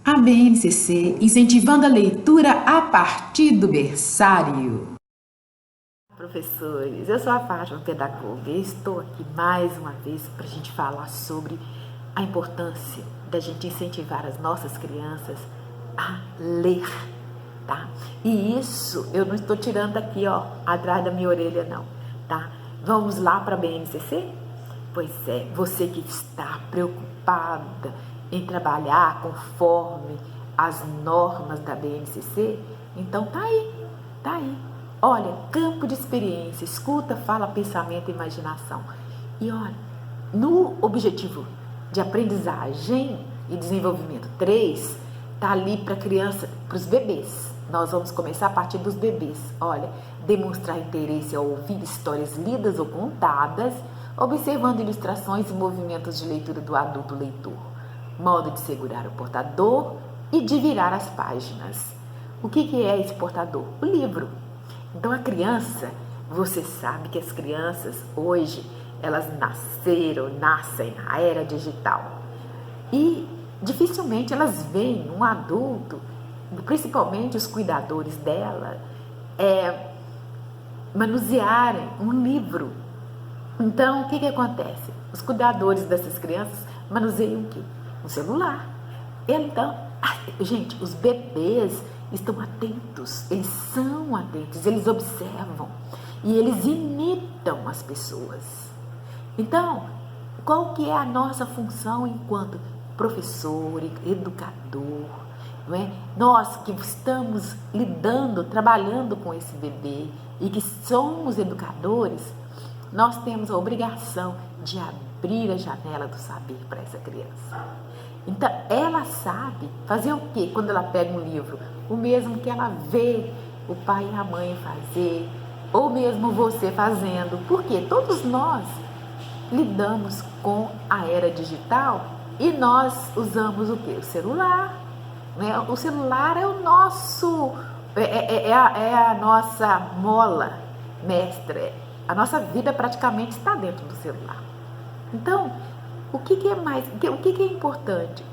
A BNCC incentivando a leitura a partir do berçário. Professores, eu sou a Fátima, pedagoga, e estou aqui mais uma vez para a gente falar sobre a importância da gente incentivar as nossas crianças a ler, tá? E isso eu não estou tirando aqui, ó, atrás da minha orelha, não, tá? Vamos lá para a BNCC? Pois é, você que está preocupada em trabalhar conforme as normas da BNCC, então tá aí, tá aí. Olha, campo de experiência, escuta, fala, pensamento e imaginação. E olha, no objetivo de aprendizagem e desenvolvimento 3, tá ali para criança, para os bebês. Nós vamos começar a partir dos bebês. Olha, demonstrar interesse ao ouvir histórias lidas ou contadas, observando ilustrações e movimentos de leitura do adulto leitor. Modo de segurar o portador e de virar as páginas. O que é esse portador? O livro. Então a criança, você sabe que as crianças hoje, elas nascem na era digital. E dificilmente elas veem um adulto, principalmente os cuidadores dela, manusearem um livro. Então, o que acontece? Os cuidadores dessas crianças manuseiam o quê? Um celular. Então, gente, os bebês estão atentos, eles são atentos, eles observam e eles imitam as pessoas. Então, qual que é a nossa função enquanto professor, educador, não é? Nós que estamos lidando, trabalhando com esse bebê e que somos educadores, nós temos a obrigação de abrir a janela do saber para essa criança. Então, ela sabe fazer o quê quando ela pega um livro? O mesmo que ela vê o pai e a mãe fazer, ou mesmo você fazendo. Porque todos nós lidamos com a era digital e nós usamos o quê? O celular. Né? O celular é o nosso, é a nossa mola mestra. A nossa vida praticamente está dentro do celular. Então, o que é importante?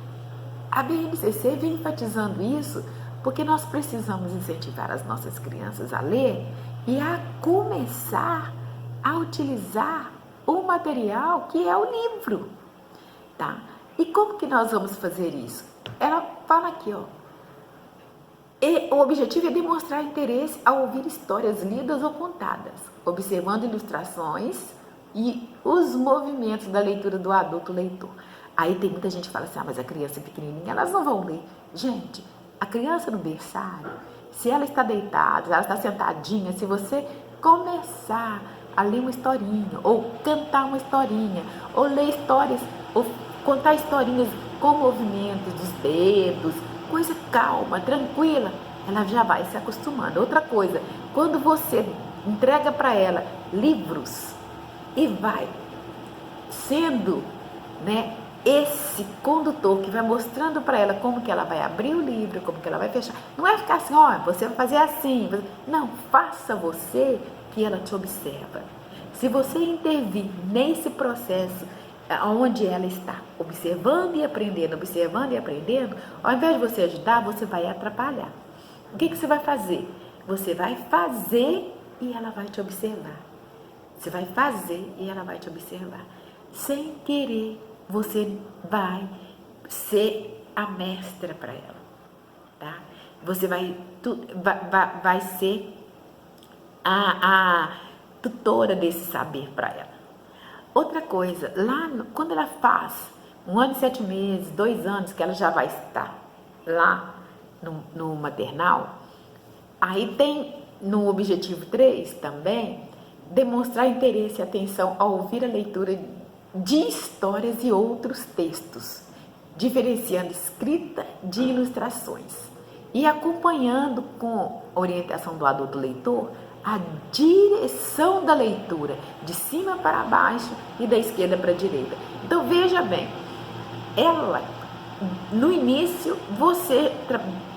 A BNCC vem enfatizando isso porque nós precisamos incentivar as nossas crianças a ler e a começar a utilizar o material que é o livro, tá? E como que nós vamos fazer isso? Ela fala aqui, ó. E o objetivo é demonstrar interesse ao ouvir histórias lidas ou contadas, observando ilustrações e os movimentos da leitura do adulto leitor. Aí tem muita gente que fala assim, mas a criança é pequenininha, elas não vão ler. Gente, a criança no berçário, se ela está deitada, se ela está sentadinha, se você começar a ler uma historinha, ou cantar uma historinha, ou ler histórias, ou contar historinhas com movimentos dos dedos, coisa calma, tranquila, ela já vai se acostumando. Outra coisa, quando você entrega para ela livros e vai sendo, né, esse condutor que vai mostrando para ela como que ela vai abrir o livro, como que ela vai fechar. Não é ficar assim, ó, você vai fazer assim. Não, faça você que ela te observa. Se você intervir nesse processo onde ela está observando e aprendendo, ao invés de você ajudar, você vai atrapalhar. O que você vai fazer? Você vai fazer e ela vai te observar. Você vai fazer e ela vai te observar. Sem querer, você vai ser a mestra para ela, tá? Você vai ser a tutora desse saber para ela. Outra coisa, quando ela faz 1 ano e 7 meses, 2 anos, que ela já vai estar lá no maternal, aí tem no objetivo 3 também, demonstrar interesse e atenção ao ouvir a leitura de histórias e outros textos, diferenciando escrita de ilustrações e acompanhando com orientação do adulto leitor a direção da leitura, de cima para baixo e da esquerda para a direita. Então veja bem, ela, no início, você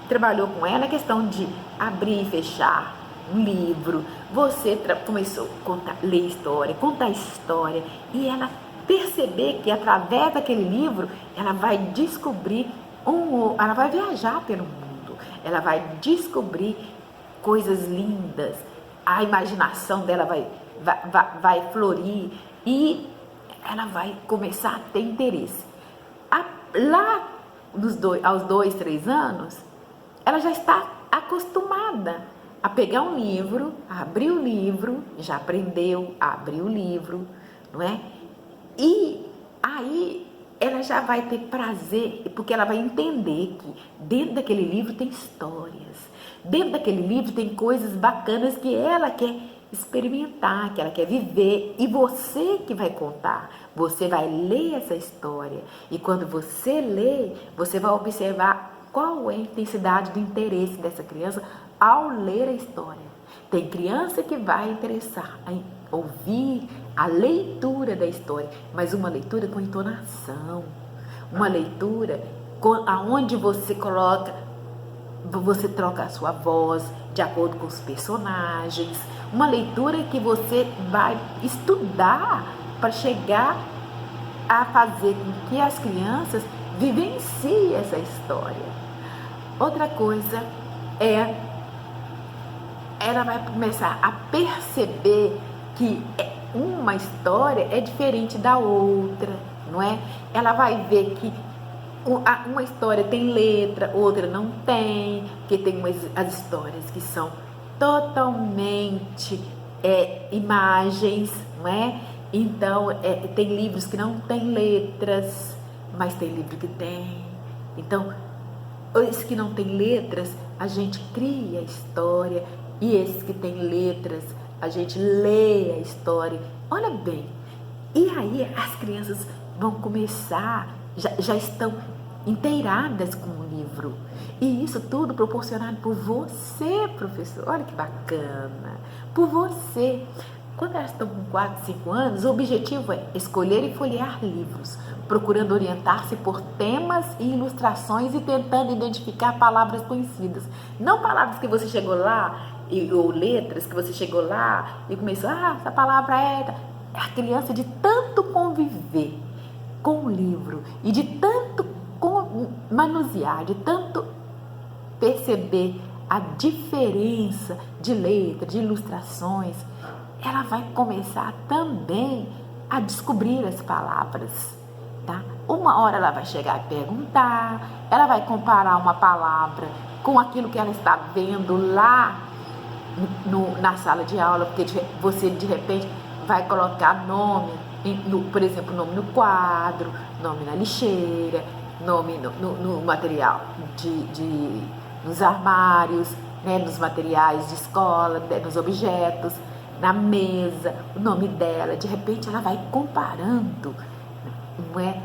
trabalhou com ela a questão de abrir e fechar um livro, você começou a ler história, contar história, e ela perceber que através daquele livro ela vai descobrir ela vai viajar pelo mundo, ela vai descobrir coisas lindas, a imaginação dela vai florir e ela vai começar a ter interesse. Lá aos 2, 3 anos, ela já está acostumada a pegar um livro, a abrir o livro, já aprendeu a abrir o livro, não é? E aí ela já vai ter prazer, porque ela vai entender que dentro daquele livro tem histórias, dentro daquele livro tem coisas bacanas que ela quer experimentar, que ela quer viver, e você que vai contar, você vai ler essa história, e quando você lê, você vai observar qual é a intensidade do interesse dessa criança ao ler a história. Tem criança que vai interessar em ouvir a leitura da história, mas uma leitura com entonação, uma leitura aonde você troca a sua voz de acordo com os personagens, uma leitura que você vai estudar para chegar a fazer com que as crianças vivenciem essa história. Outra coisa ela vai começar a perceber que uma história é diferente da outra, não é? Ela vai ver que uma história tem letra, outra não tem, que tem as histórias que são totalmente imagens, não é? Então, tem livros que não tem letras, mas tem livro que tem. Então, esses que não tem letras, a gente cria a história, e esses que tem letras, a gente lê a história. Olha bem, e aí as crianças vão começar, já estão inteiradas com o livro. E isso tudo proporcionado por você, professor. Olha que bacana, por você. Quando elas estão com 4, 5 anos, o objetivo é escolher e folhear livros, procurando orientar-se por temas e ilustrações e tentando identificar palavras conhecidas. Não palavras que você chegou lá, ou letras que você chegou lá e começou, essa palavra é... A criança, de tanto conviver com o livro e de tanto manusear, de tanto perceber a diferença de letra, de ilustrações, ela vai começar também a descobrir as palavras, tá? Uma hora ela vai chegar a perguntar, ela vai comparar uma palavra com aquilo que ela está vendo lá na sala de aula, porque você de repente vai colocar nome, por exemplo, nome no quadro, nome na lixeira, nome no material nos armários, né, nos materiais de escola, nos objetos, na mesa, o nome dela. De repente ela vai comparando, não é?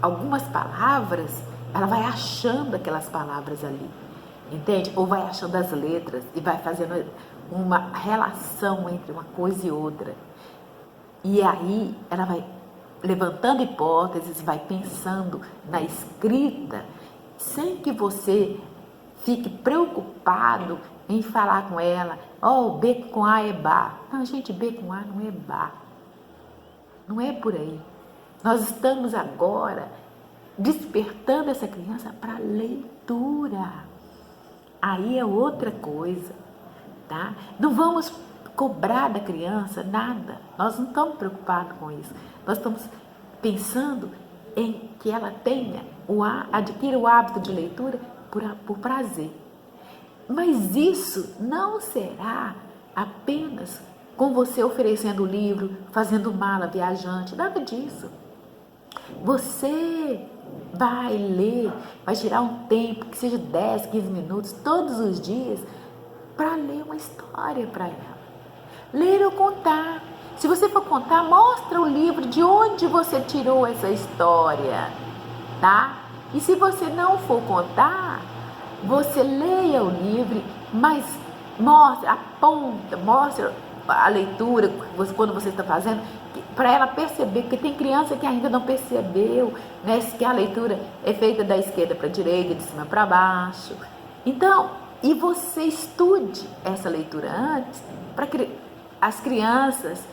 Algumas palavras, ela vai achando aquelas palavras ali, entende? Ou vai achando as letras e vai fazendo uma relação entre uma coisa e outra. E aí ela vai levantando hipóteses, vai pensando na escrita, sem que você fique preocupado em falar com ela, B com A é Bá. Não, gente, B com A não é Bá. Não é por aí. Nós estamos agora despertando essa criança para a leitura. Aí é outra coisa, tá? Não vamos cobrar da criança nada. Nós não estamos preocupados com isso. Nós estamos pensando em que ela adquira o hábito de leitura por prazer. Mas isso não será apenas com você oferecendo o livro, fazendo mala viajante, nada disso. Você vai ler, vai tirar um tempo, que seja 10, 15 minutos, todos os dias, para ler uma história para ela. Ler ou contar. Se você for contar, mostra o livro de onde você tirou essa história, tá? E se você não for contar, você leia o livro, mas mostra a leitura quando você está fazendo, para ela perceber, porque tem criança que ainda não percebeu, né, que a leitura é feita da esquerda para a direita, de cima para baixo. Então, e você estude essa leitura antes, para que as crianças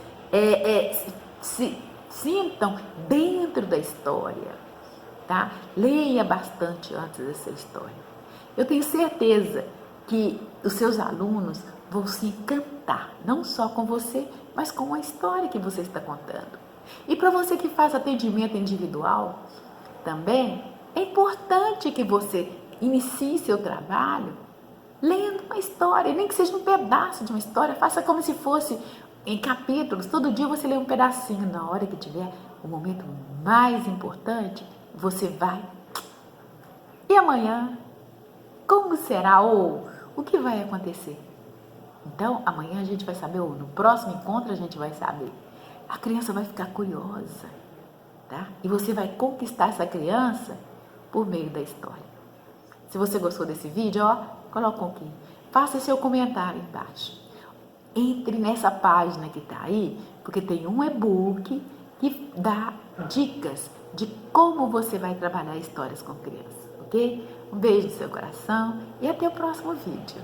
se sintam dentro da história. tá? Leia bastante antes dessa história. Eu tenho certeza que os seus alunos vão se encantar, não só com você, mas com a história que você está contando. E para você que faz atendimento individual, também é importante que você inicie seu trabalho lendo uma história, nem que seja um pedaço de uma história, faça como se fosse em capítulos, todo dia você lê um pedacinho, na hora que tiver o momento mais importante, você vai. E amanhã, como será ou o que vai acontecer? Então, amanhã a gente vai saber, ou no próximo encontro a gente vai saber. A criança vai ficar curiosa, tá? E você vai conquistar essa criança por meio da história. Se você gostou desse vídeo, ó, coloca aqui. Faça seu comentário embaixo. Entre nessa página que tá aí, porque tem um e-book que dá dicas de como você vai trabalhar histórias com crianças, ok? Um beijo no seu coração e até o próximo vídeo.